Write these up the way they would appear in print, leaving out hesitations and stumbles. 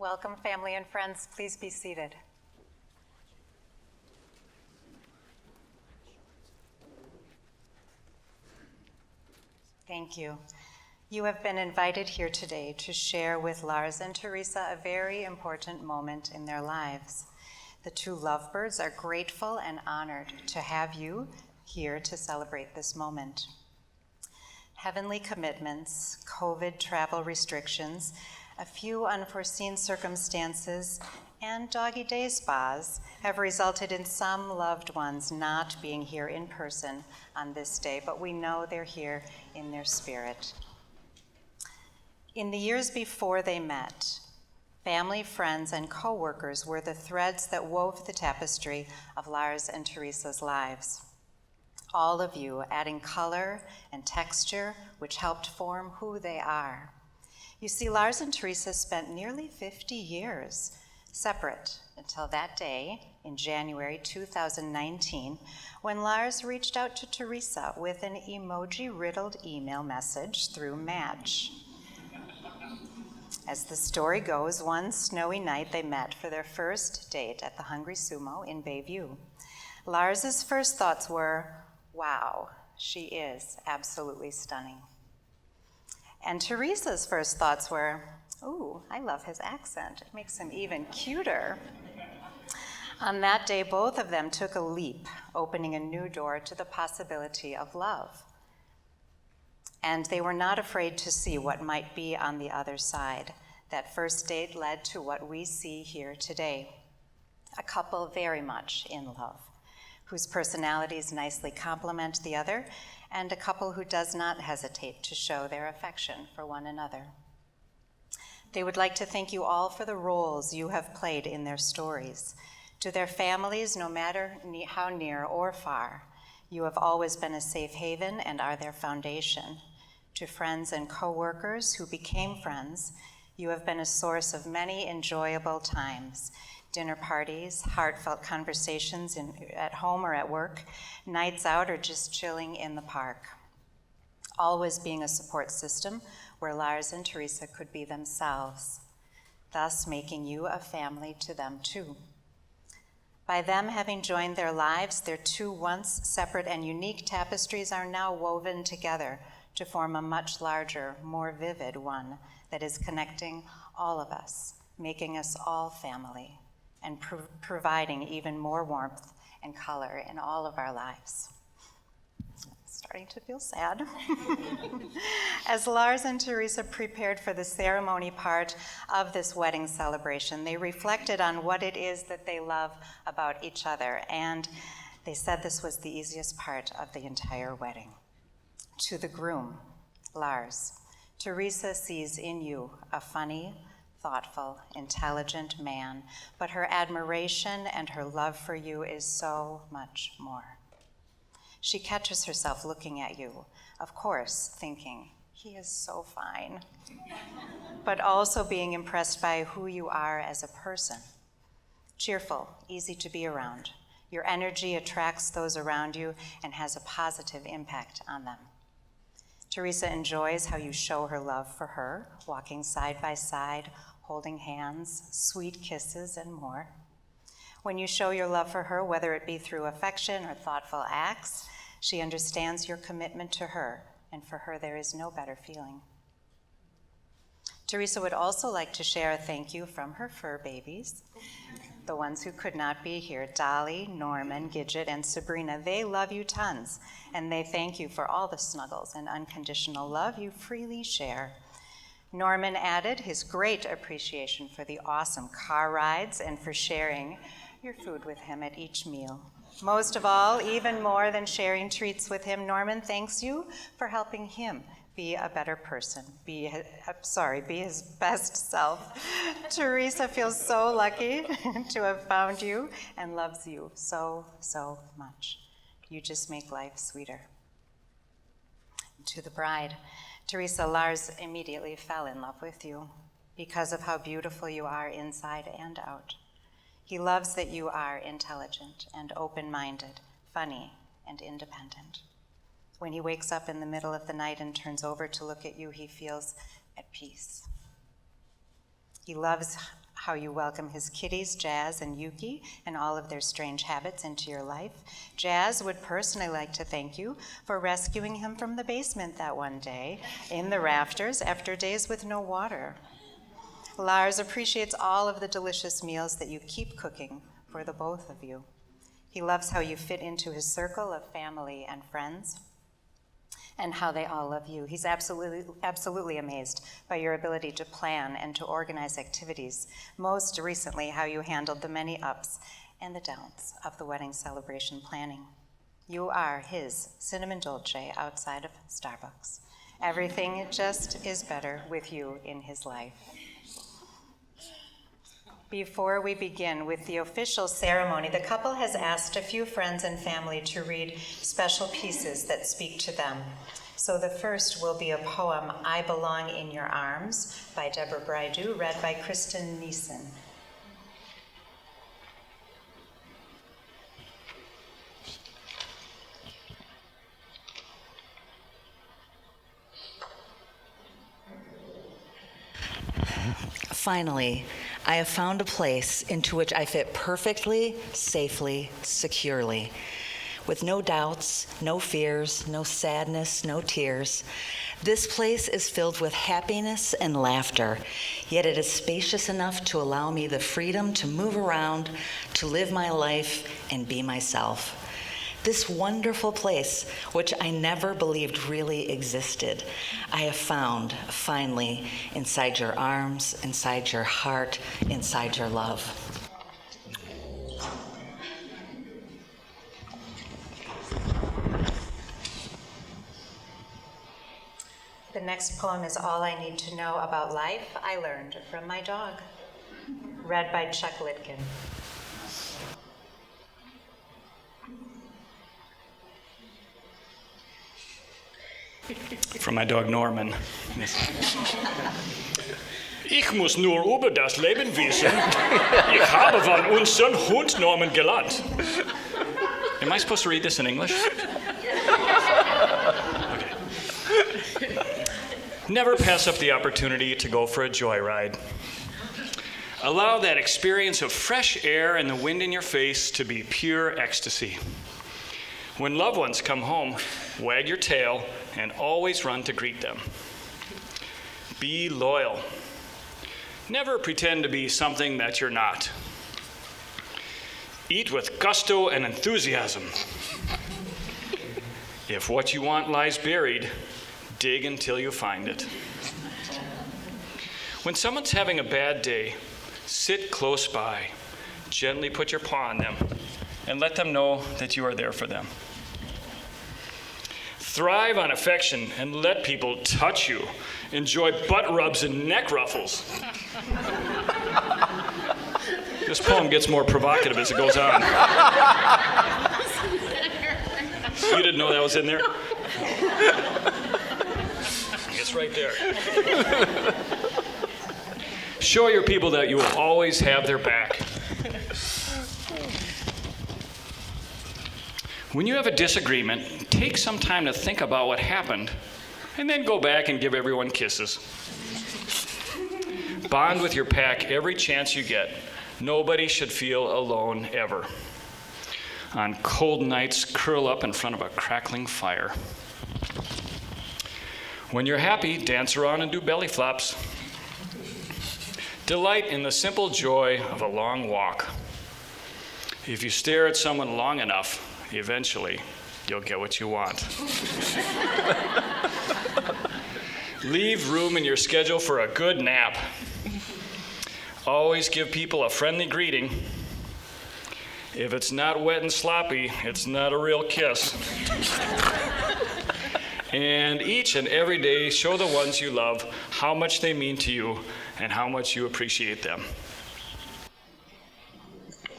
Welcome, family and friends. Please be seated. Thank you. You have been invited here today to share with Lars and Theresa a very important moment in their lives. The two lovebirds are grateful and honored to have you here to celebrate this moment. Heavenly commitments, COVID travel restrictions, a few unforeseen circumstances, and doggy day spas have resulted in some loved ones not being here in person on this day, but we know they're here in their spirit. In the years before they met, family, friends, and co-workers were the threads that wove the tapestry of Lars and Theresa's lives. All of you adding color and texture, which helped form who they are. You see, Lars and Theresa spent nearly 50 years separate until that day in January 2019, when Lars reached out to Theresa with an emoji-riddled email message through Match. As the story goes, one snowy night they met for their first date at the Hungry Sumo in Bayview. Lars's first thoughts were, wow, she is absolutely stunning. And Theresa's first thoughts were, ooh, I love his accent. It makes him even cuter. On that day, both of them took a leap, opening a new door to the possibility of love. And they were not afraid to see what might be on the other side. That first date led to what we see here today. A couple very much in love, whose personalities nicely complement the other, and a couple who does not hesitate to show their affection for one another. They would like to thank you all for the roles you have played in their stories. To their families, no matter how near or far, you have always been a safe haven and are their foundation. To friends and co-workers who became friends, you have been a source of many enjoyable times. Dinner parties, heartfelt conversations at home or at work, nights out or just chilling in the park. Always being a support system where Lars and Theresa could be themselves, thus making you a family to them too. By them having joined their lives, their two once separate and unique tapestries are now woven together to form a much larger, more vivid one that is connecting all of us, making us all family, and providing even more warmth and color in all of our lives. Starting to feel sad. As Lars and Theresa prepared for the ceremony part of this wedding celebration, they reflected on what it is that they love about each other, and they said this was the easiest part of the entire wedding. To the groom, Lars, Theresa sees in you a funny, thoughtful, intelligent man, but her admiration and her love for you is so much more. She catches herself looking at you, of course, thinking, he is so fine, but also being impressed by who you are as a person. Cheerful, easy to be around. Your energy attracts those around you and has a positive impact on them. Theresa enjoys how you show her love for her, walking side by side, holding hands, sweet kisses, and more. When you show your love for her, whether it be through affection or thoughtful acts, she understands your commitment to her, and for her there is no better feeling. Theresa would also like to share a thank you from her fur babies, the ones who could not be here, Dolly, Norman, Gidget, and Sabrina. They love you tons, and they thank you for all the snuggles and unconditional love you freely share. Norman added his great appreciation for the awesome car rides and for sharing your food with him at each meal. Most of all, even more than sharing treats with him, Norman thanks you for helping him be a better person, be his best self. Theresa feels so lucky to have found you and loves you so, so much. You just make life sweeter. To the bride, Theresa, Lars immediately fell in love with you because of how beautiful you are inside and out. He loves that you are intelligent and open-minded, funny and independent. When he wakes up in the middle of the night and turns over to look at you, he feels at peace. He loves how you welcome his kitties, Jazz and Yuki, and all of their strange habits into your life. Jazz would personally like to thank you for rescuing him from the basement that one day in the rafters after days with no water. Lars appreciates all of the delicious meals that you keep cooking for the both of you. He loves how you fit into his circle of family and friends, and how they all love you. He's absolutely amazed by your ability to plan and to organize activities. Most recently, how you handled the many ups and the downs of the wedding celebration planning. You are his cinnamon dolce outside of Starbucks. Everything just is better with you in his life. Before we begin with the official ceremony, the couple has asked a few friends and family to read special pieces that speak to them. So the first will be a poem, I Belong in Your Arms, by Deborah Brydu, read by Kristen Neeson. Finally, I have found a place into which I fit perfectly, safely, securely, with no doubts, no fears, no sadness, no tears. This place is filled with happiness and laughter, yet it is spacious enough to allow me the freedom to move around, to live my life, and be myself. This wonderful place, which I never believed really existed, I have found, finally, inside your arms, inside your heart, inside your love. The next poem is All I Need to Know About Life I Learned from My Dog, read by Chuck Litkin. From my dog Norman. Ich muss nur über das Leben wissen. Ich habe von unserem Hund Norman gelernt. Am I supposed to read this in English? Okay. Never pass up the opportunity to go for a joyride. Allow that experience of fresh air and the wind in your face to be pure ecstasy. When loved ones come home, wag your tail and always run to greet them. Be loyal. Never pretend to be something that you're not. Eat with gusto and enthusiasm. If what you want lies buried, dig until you find it. When someone's having a bad day, sit close by, gently put your paw on them, and let them know that you are there for them. Thrive on affection and let people touch you. Enjoy butt rubs and neck ruffles. This poem gets more provocative as it goes on. You didn't know that was in there? It's right there. Show your people that you will always have their back. When you have a disagreement, take some time to think about what happened, and then go back and give everyone kisses. Bond with your pack every chance you get. Nobody should feel alone ever. On cold nights, curl up in front of a crackling fire. When you're happy, dance around and do belly flops. Delight in the simple joy of a long walk. If you stare at someone long enough, eventually, you'll get what you want. Leave room in your schedule for a good nap. Always give people a friendly greeting. If it's not wet and sloppy, it's not a real kiss. And each and every day, show the ones you love how much they mean to you and how much you appreciate them.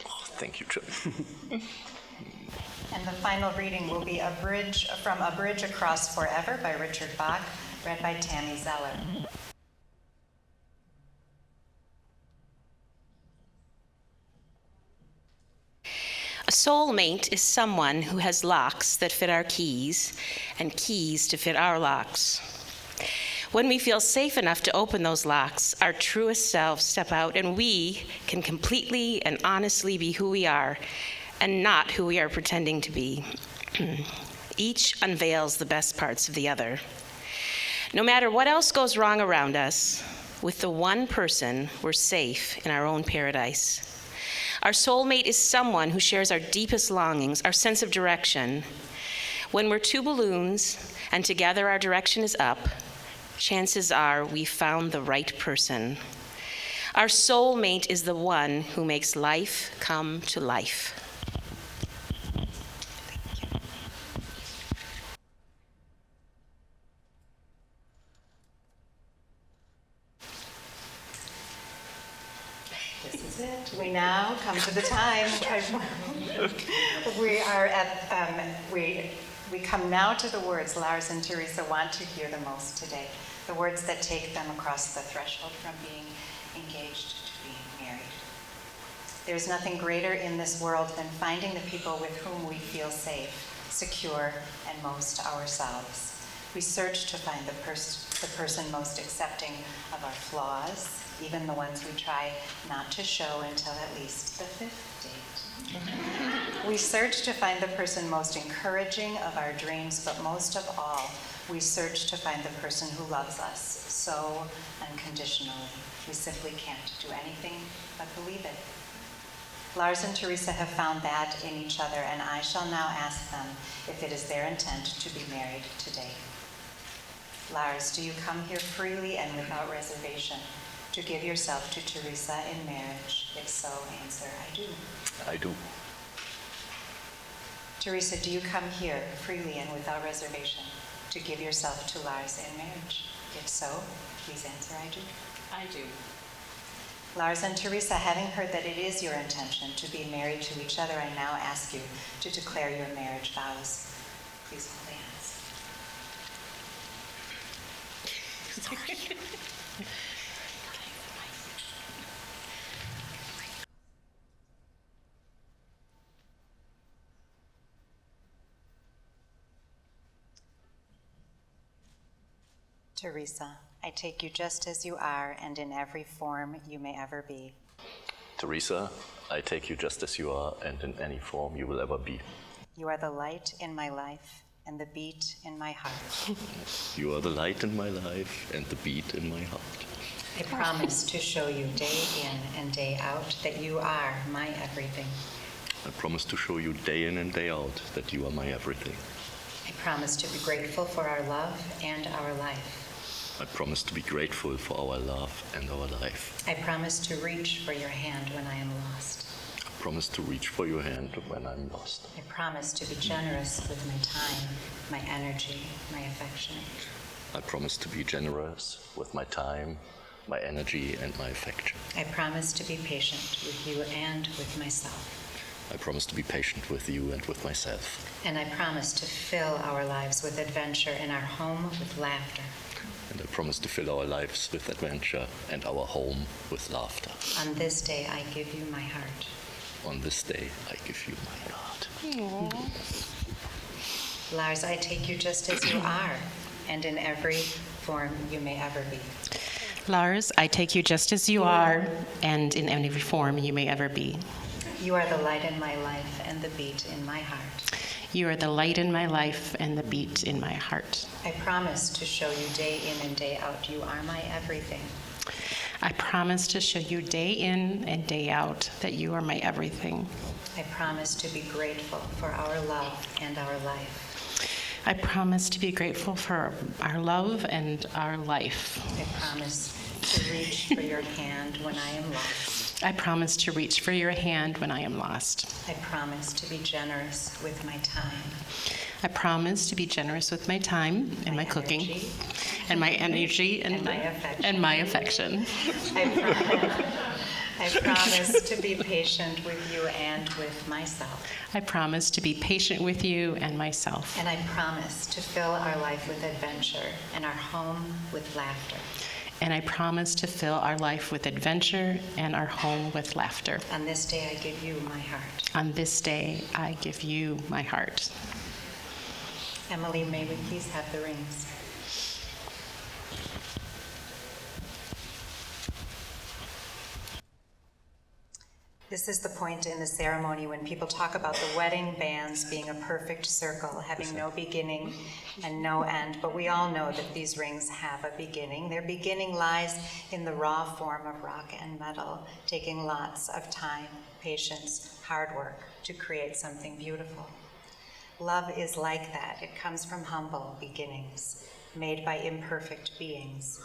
Oh, thank you, Chip. And the final reading will be A Bridge Across Forever by Richard Bach, read by Tammy Zeller. A soulmate is someone who has locks that fit our keys and keys to fit our locks. When we feel safe enough to open those locks, our truest selves step out, and we can completely and honestly be who we are and not who we are pretending to be. Each unveils the best parts of the other. No matter what else goes wrong around us, with the one person, we're safe in our own paradise. Our soulmate is someone who shares our deepest longings, our sense of direction. When we're two balloons and together our direction is up, chances are we found the right person. Our soulmate is the one who makes life come to life. This is it. We now come to the time. We come now to the words Lars and Theresa want to hear the most today. The words that take them across the threshold from being engaged to being married. There's nothing greater in this world than finding the people with whom we feel safe, secure, and most ourselves. We search to find the person most accepting of our flaws, even the ones we try not to show until at least the fifth date. We search to find the person most encouraging of our dreams, but most of all, we search to find the person who loves us so unconditionally. We simply can't do anything but believe it. Lars and Theresa have found that in each other, and I shall now ask them if it is their intent to be married today. Lars, do you come here freely and without reservation to give yourself to Theresa in marriage? If so, answer, I do. I do. Theresa, do you come here freely and without reservation to give yourself to Lars in marriage? If so, please answer, I do. I do. Lars and Theresa, having heard that it is your intention to be married to each other, I now ask you to declare your marriage vows. Please hold hands. Theresa, I take you just as you are and in every form you may ever be. Theresa, I take you just as you are and in any form you will ever be. You are the light in my life and the beat in my heart. You are the light in my life and the beat in my heart. I promise to show you day in and day out that you are my everything. I promise to show you day in and day out that you are my everything. I promise to be grateful for our love and our life. I promise to be grateful for our love and our life. I promise to reach for your hand when I am lost. I promise to reach for your hand when I'm lost. I promise to be generous with my time, my energy, my affection. I promise to be generous with my time, my energy, and my affection. I promise to be patient with you and with myself. I promise to be patient with you and with myself. And I promise to fill our lives with adventure and our home with laughter. And I promise to fill our lives with adventure and our home with laughter. On this day, I give you my heart. On this day, I give you my heart. Lars, I take you just as you are, and in every form you may ever be. Lars, I take you just as you are, and in any form you may ever be. You are the light in my life and the beat in my heart. You are the light in my life and the beat in my heart. I promise to show you day in and day out you are my everything. I promise to show you day in and day out that you are my everything. I promise to be grateful for our love and our life. I promise to be grateful for our love and our life. I promise to reach for your hand when I am lost. I promise to reach for your hand when I am lost. I promise to be generous with my time. I promise to be generous with my time and my cooking energy, and my energy and my affection. and my affection. I promise to be patient with you and with myself. I promise to be patient with you and myself. And I promise to fill our life with adventure and our home with laughter. And I promise to fill our life with adventure and our home with laughter. On this day, I give you my heart. On this day, I give you my heart. Emily, may we please have the rings? This is the point in the ceremony when people talk about the wedding bands being a perfect circle, having no beginning and no end. But we all know that these rings have a beginning. Their beginning lies in the raw form of rock and metal, taking lots of time, patience, hard work to create something beautiful. Love is like that. It comes from humble beginnings, made by imperfect beings.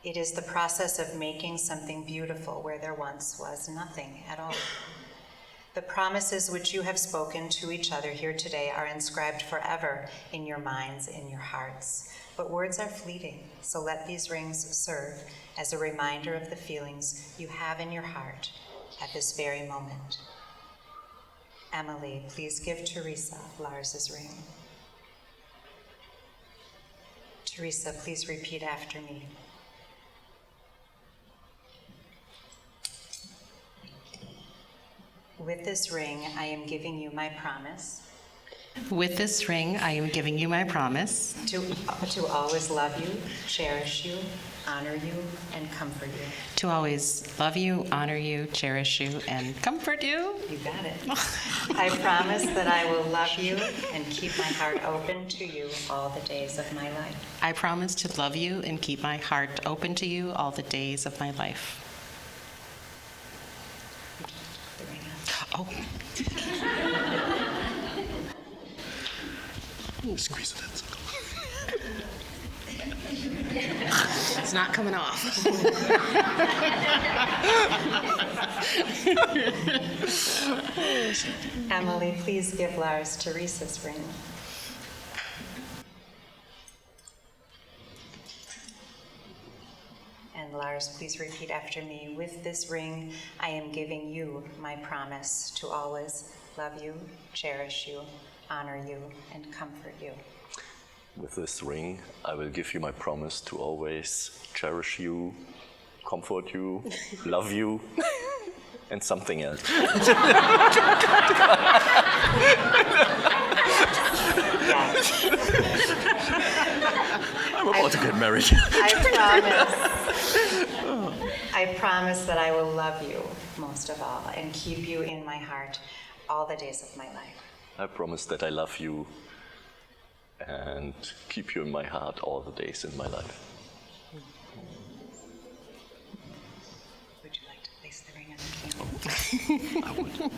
It is the process of making something beautiful where there once was nothing at all. The promises which you have spoken to each other here today are inscribed forever in your minds, in your hearts. But words are fleeting, so let these rings serve as a reminder of the feelings you have in your heart at this very moment. Emily, please give Theresa Lars's ring. Theresa, please repeat after me. With this ring, I am giving you my promise. With this ring, I am giving you my promise To always love you, cherish you, honor you, and comfort you. to always love you, honor you, cherish you, and comfort you. You got it. I promise that I will love you and keep my heart open to you all the days of my life. I promise to love you and keep my heart open to you all the days of my life. The ring on. Oh, Squeeze it in. it's not coming off. Emily, please give Lars Theresa's ring. And Lars, please repeat after me. With this ring, I am giving you my promise to always love you, cherish you, honor you, and comfort you. With this ring, I will give you my promise to always cherish you, comfort you, love you, and something else. I'm about to get married. I promise that I will love you most of all and keep you in my heart all the days of my life. I promise that I love you and keep you in my heart all the days in my life. Would you like to place the ring on the candle? I would.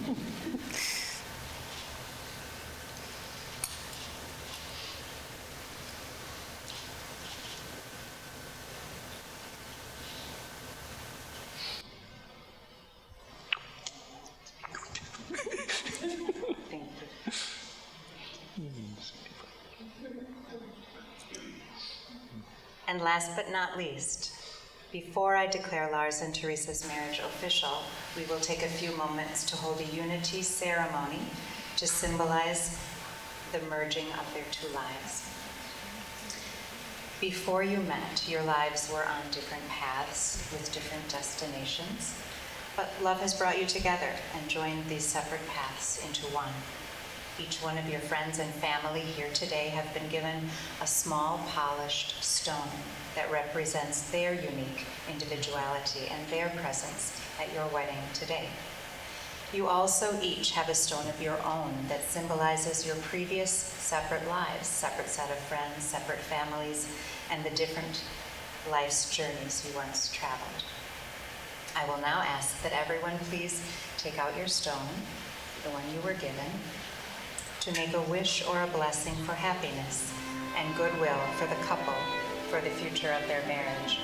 Thank you. And last but not least, before I declare Lars and Theresa's marriage official, we will take a few moments to hold a unity ceremony to symbolize the merging of their two lives. Before you met, your lives were on different paths with different destinations, but love has brought you together and joined these separate paths into one. Each one of your friends and family here today have been given a small polished stone that represents their unique individuality and their presence at your wedding today. You also each have a stone of your own that symbolizes your previous separate lives, separate set of friends, separate families, and the different life's journeys you once traveled. I will now ask that everyone please take out your stone, the one you were given, to make a wish or a blessing for happiness and goodwill for the couple for the future of their marriage.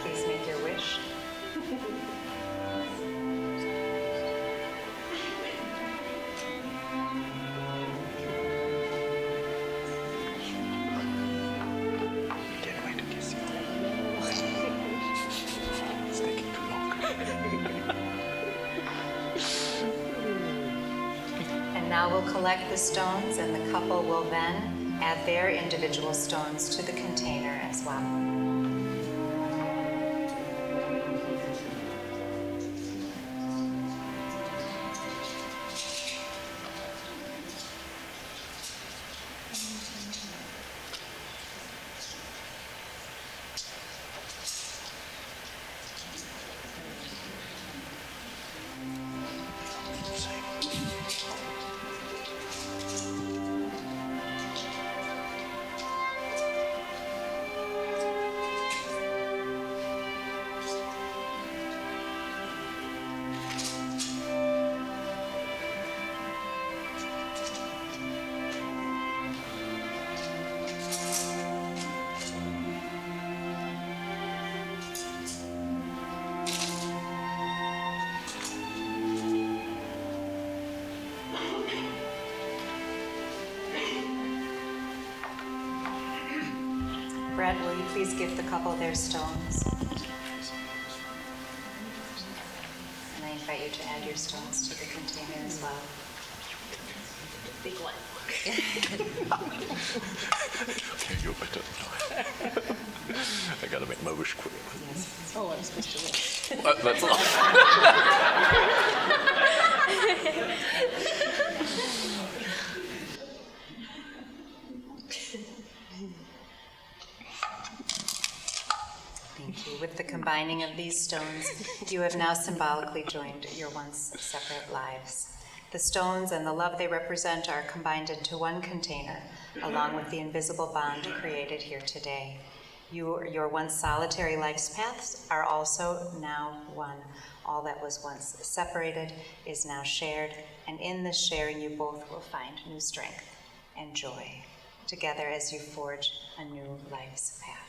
Please make your wish. Can't wait to kiss you. It's taking too long. And now we'll collect the stones, and the couple will then add their individual stones to the container as well. that, will you please give the couple their stones? And I invite you to add your stones to the container as well. Big one. Okay, you're better. I gotta make my wish quick. Yes. Oh, I'm supposed to wish. That's all. Thank you. With the combining of these stones, you have now symbolically joined your once separate lives. The stones and the love they represent are combined into one container, along with the invisible bond created here today. Your once solitary life's paths are also now one. All that was once separated is now shared, and in this sharing you both will find new strength and joy together as you forge a new life's path.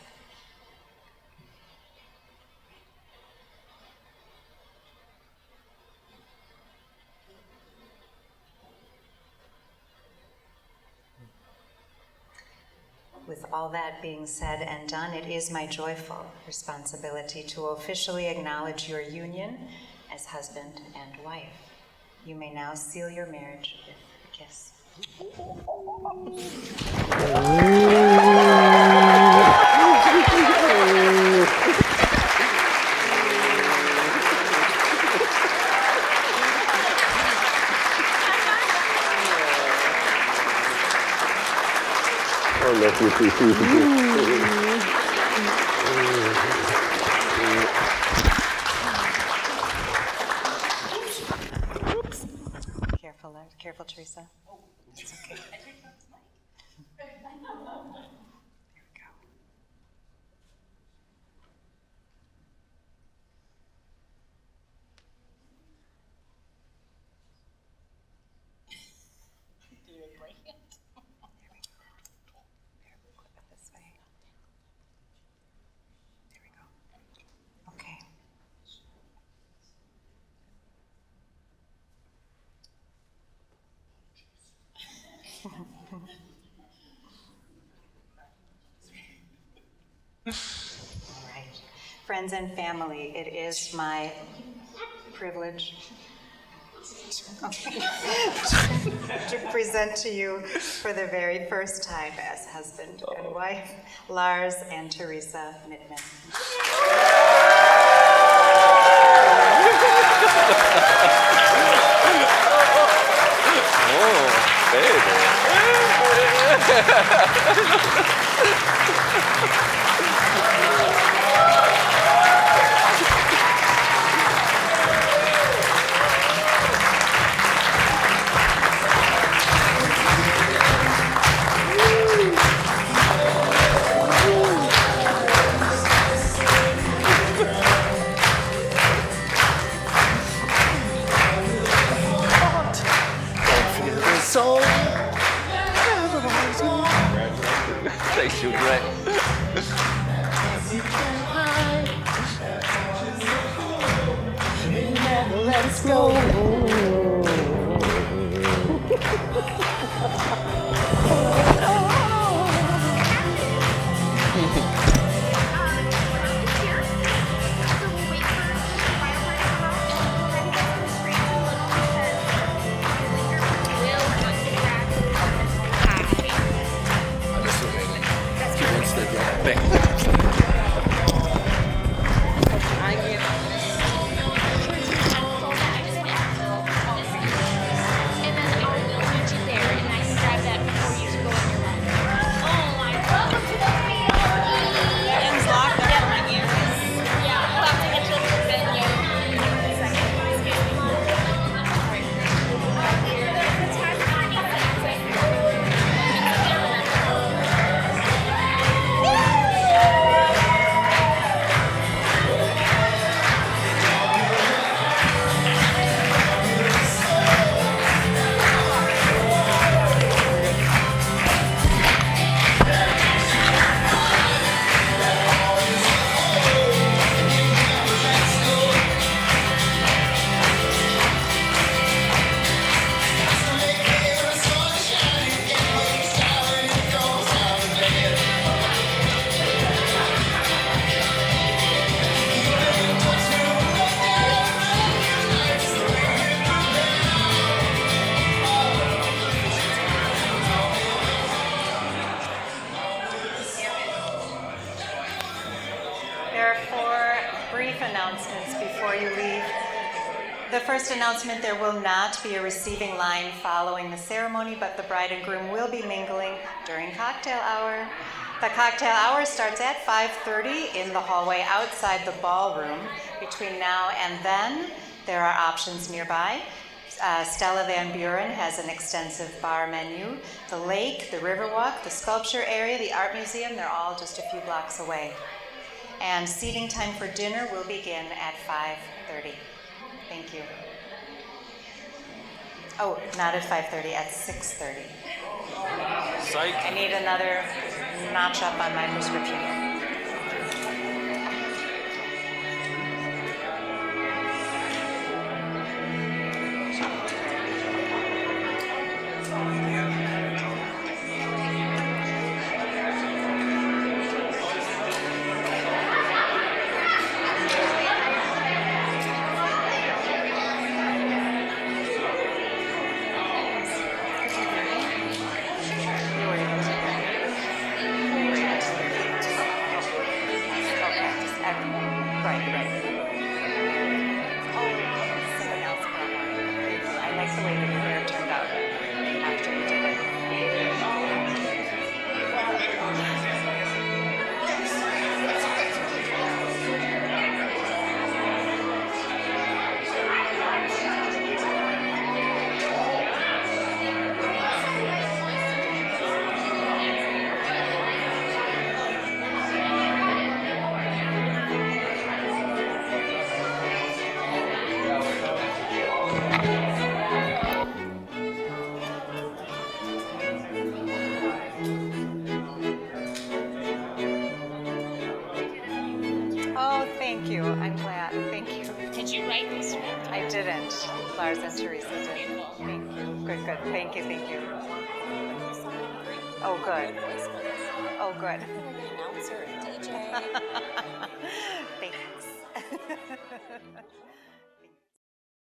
With all that being said and done, it is my joyful responsibility to officially acknowledge your union as husband and wife. You may now seal your marriage with a kiss. I love you too. Careful, Theresa. It's okay. There we go. All right. Friends and family, it is my privilege to present to you for the very first time as husband and wife, Lars and Theresa Mittman. Oh, baby. So thanks, you're great. Let's go. brief announcements before you leave. The first announcement, there will not be a receiving line following the ceremony, but the bride and groom will be mingling during cocktail hour. The cocktail hour starts at 5:30 in the hallway outside the ballroom. Between now and then, there are options nearby. Stella Van Buren has an extensive bar menu. The lake, the Riverwalk, the sculpture area, the art museum, they're all just a few blocks away. And seating time for dinner will begin at 5:30. Thank you. Oh, not at 5:30, at 6:30. Psych. I need another notch up on my prescription. Lars and Theresa did. Thank you. Good, good. Thank you, thank you. Oh, good. Oh, good. Announcer, DJ. Thanks.